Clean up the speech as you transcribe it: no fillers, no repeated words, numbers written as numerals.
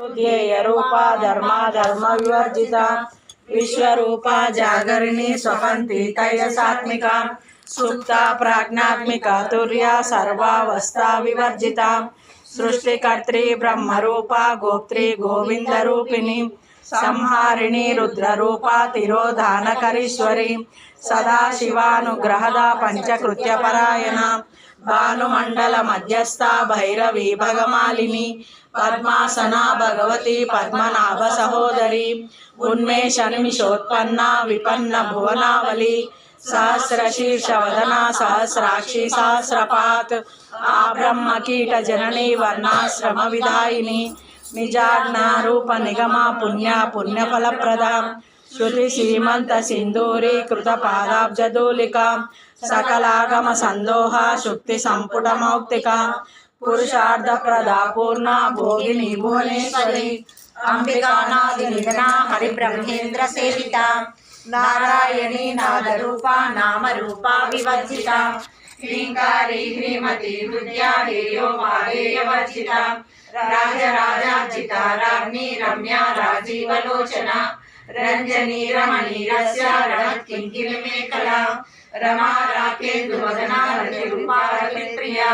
ध्येय रूपा धर्मा धर्म विवर्जिता विश्वरूपा जागरिणी स्वपन्ति तैजसात्मिका सुप्ता प्राज्ञात्मिका तुर्या सर्वावस्था विवर्जिता सृष्टिकर्त्री ब्रह्मरूपा गोप्त्री गोविंदरूपिणी संहारिणी रुद्ररूपा तिरोधानकरीश्वरी सदाशिवानुग्रहदा पंचकृत्यपरायणा भानुमंडल मध्यस्था भैरवी भगमालिनी पद्मासना भगवती पद्मनाभ सहोदरी उन्मेष निमिषोत्पन्ना विपन्न भुवनावली सहस्रशीर्षवदना सहस्राक्षी सहस्रपात आब्रह्म कीट जननी वर्णाश्रम विदायिनी निजाज्ञा रूप निगमा पुण्या पुण्यफलप्रदा श्रुति श्रीमंत सिंदूरी कृत पादाब्जदूलिका सकलागम संदोहा शुक्ति संपुट मौक्तिका पुरुषार्थ प्रदा पूर्णा भोगिनी भुवनेश्वरी अंबिकानादि निधना हरिब्रह्मेन्द्र सेविता नारायणी नादरूपा नाम रूपा विवर्जिता ह्रींकारी ह्रीमती विद्या हेयो मादेयवर्जिता राजराजार्चिता राज्ञी रम्या राजीवलोचना रंजनी रमणीरस्य रणत्किङ्किणी मेखला रमा राकेन्दुवदना रतिरूपा रतिप्रिया